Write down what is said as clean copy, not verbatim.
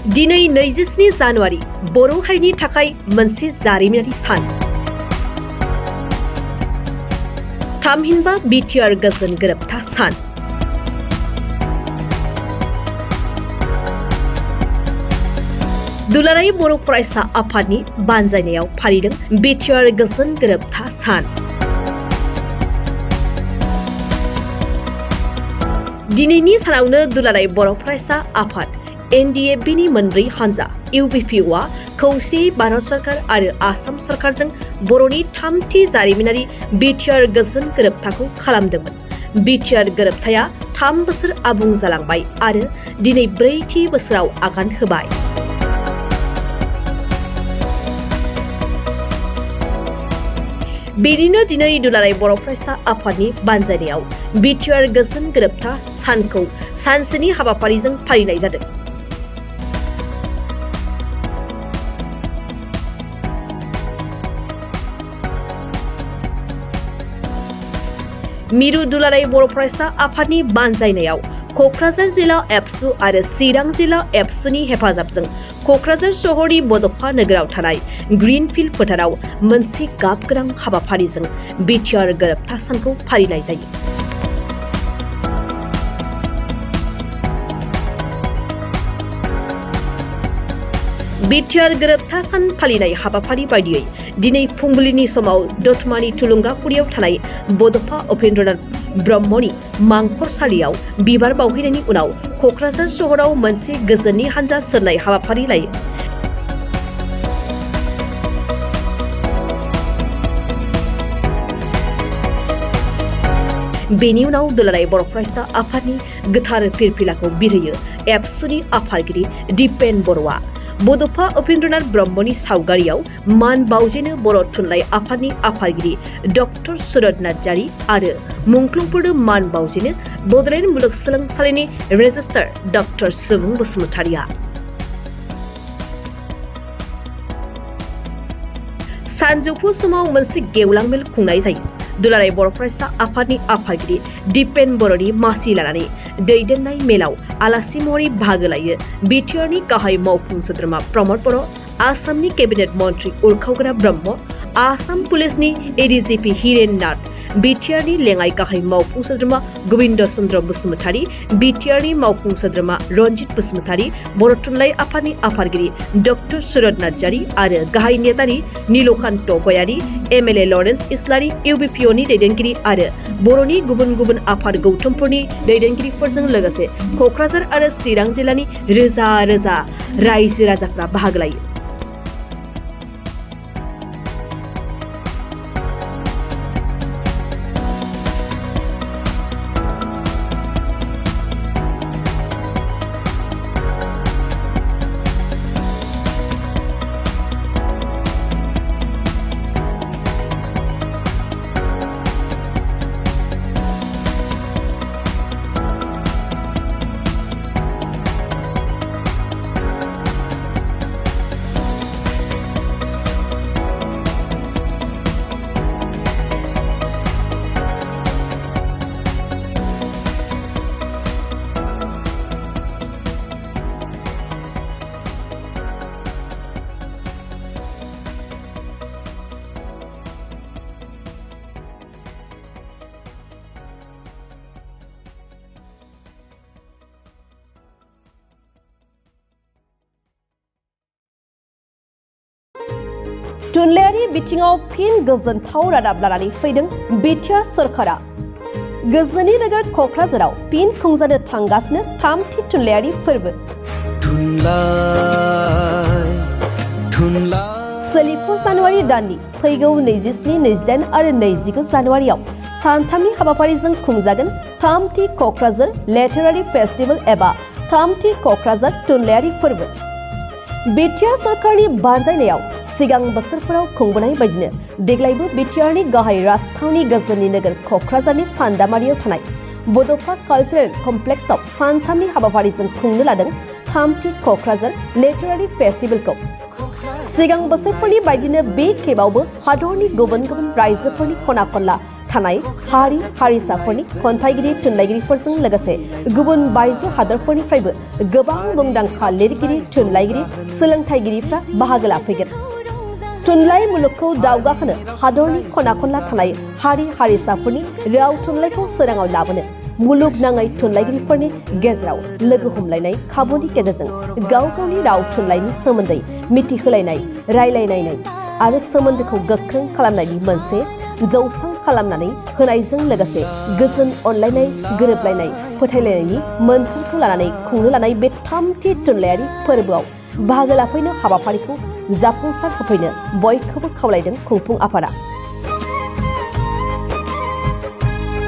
दिनै 27 जानुवारि बर' हारिनि थाखाय मोनसे जारिमिनारि सान। थामहिनबा बिटिआर गोजोन गोरोबथा सान। दुलाराय बर' फरायसा आफादनि बानजायनायाव फालिदों बिटिआर गोजोन गोरोबथा सान। दिनैनि सानावनो दुलाराय बर' फरायसा आफाद NDFB-नि मोनब्रै हानजा UBPOआ खौसेयै भारत सरकार आरो आसाम सरकारजों बर'नि थामथि जारिमिनारि बिटिआर गोजोन गोरोबथाखौ खालामदोंमोन। बिटिआर गोरोबथाया 3 बोसोर आबुं जालांबाय आरो दिनै 4थि बोसोराव आगान होबाय। बेनिनो दिनै दुलाराय बर' फरायसा आफादनि बानजायनायाव बिटिआर गोजोन गोरोबथा सानखौ सानसेनि हाबाफारिजों फालिनाय जादों। मिरु दुलाराय बर' फरायसा आफादनि बानजायनायाव क'क्राझार जिल्ला एबसु आरो चिरां जिल्ला एबसुनि हेफाजाबजों क'क्राझार सहरनि बड'फा नोगोराव थानाय ग्रीनफील्ड फोथाराव मोनसे गाबगोनां हाबाफारिजों बिटिआर गोरोबथा सानखौ फालिनाय जायो। बिटिआर गोरोबथा सान फालिनाय हाबाफारि बायदियै दिनै फुंबिलिनि समाव दतमानि थुलुंगाफुरियाव थानाय बड'फा उपेन्द्रनाथ ब्रह्मनि मांखरसालियाव बिबार बावहैनायनि उनाव क'क्राझार सहराव मोनसे गोजोननि हानजा सोरनाय हाबाफारि लायो। बेनि उनाव दुलाराय बर' फरायसा आफादनि गोथार फिरफिलाखौ बिरहोयो एबसुनि आफादगिरि दिपेन बर'आ। बड'फा उपेन्द्रनाथ ब्रह्मनि सावगारियाव मान बाउजेनो बर' थुनलाइ आफादनि आफादगिरि डक्टर सुरत नार्जारि आरो मुंख्लंफोरनो मान बाउजेनो बड'लेण्ड मुलुगसोलोंसालिनि रेजिस्ट्रार डक्टर सुबुं बसुमतारिया। सानजौफु समाव मोनसे गेवलां मेल खुंनाय जायो। दुलाराय बर' फरायसा आफादनि आफादगिरि दिपेन बर'नि मासि लानानै दैदेननाय मेलाव आलासि महरै बाहागो लायो बिटिआरनि गाहाय मावफुं सोद्रोमा प्रमद बर', आसामनि केबिनेट मन्त्रि उरखावग्रा ब्रह्म, आसाम पुलिसनि ADGP हिरेन नाथ, बिटिआरनि लेङाइ गाहाय मावफुं सोद्रोमा गोविन्द चन्द्र बसुमतारि, बिटिआरनि मावफुं सोद्रोमा रन्जित बसुमतारि, बर' थुनलाइ आफादनि आफादगिरि डक्टर सुरत नार्जारि आरो गाहाय नेतारि नीलकान्त गयारि, MLA लरेन्स इस्लारि, UBPOनि दैदेनगिरि आरो बर'नि गुबुन गुबुन आफाद गौथुमफोरनि दैदेनगिरिफोरजों लोगोसे क'क्राझार आरो चिरां जिल्लानि रोजा रोजा रायजो राजाफ्रा बाहागो लायो। थुनलाइयारि बिथिङाव फिन गोजोनथाव रादाब लानानै फैदों बिटिआर सरकारा। गोजोननि नोगोर क'क्राझाराव फिन खुंजानो थांगासिनो थामथि थुनलाइयारि फोरबो। सोलिफु जानुवारि दाननि फैगौ 27, 28 आरो 29 जानुवारियाव सानथामनि हाबाफारिजों खुंजागोन थामथि क'क्राझार लिटारेरि फेस्टिभेल एबा थामथि क'क्राझार थुनलाइयारि फोरबो। बिटिआर सरकारनि बानजायनायाव सिगां बोसोरफोराव खुंबोनाय बायदिनो देग्लायबो बिटिआरनि गाहाय राजथावनि गोजोननि नोगोर क'क्राझारनि सान्दामारियाव थानाय बड'फा कालचारेल कमप्लेक्सआव सानथामनि हाबाफारिजों खुंनो लादों थामथि क'क्राझार लिटारेरि फेस्टिभेलखौ। सिगां बोसोरफोरनि बायदिनो बे खेबावबो हादरनि गुबुन गुबुन रायजोफोरनि खना खनला थानाय हारि हारिसाफोरनि खन्थाइगिरि थुनलाइगिरिफोरजों लोगोसे गुबुन बायजो हादरफोरनिफ्रायबो गोबां मुंदांखा लिरगिरि थुनलाइगिरि सोलोंथाइगिरिफ्रा बाहागो लाफैगोन। थुनलाइ मुलुगखौ दावगाहोनो हादरनि खना खनला थानाय हारि हारिसाफोरनि राव थुनलाइखौ सोराङाव लाबोनो मुलुगनाङै थुनलाइगिरिफोरनि गेजेराव लोगो हमलायनाय खाबुनि गेजेरजों गाव गावनि राव थुनलाइनि सोमोन्दै मिथिहोलायनाय रायलायलायनाय आरो सोमोन्दोखौ गोख्रों खालामनायनि मोनसे जौसां खालामनानै होनायजों लोगोसे गोजोन अनलायनाय गोरोबलायनाय फोथायलायनायनि मोन्थोरखौ लानानै खुंनो लानाय बे थामथि थुनलाइयारि फोरबोआव बाहागो लाफैनो हाबाफारिखौ जाफुंसार होफैनो बयखौबो खावलायदों खुंफुं आफादा।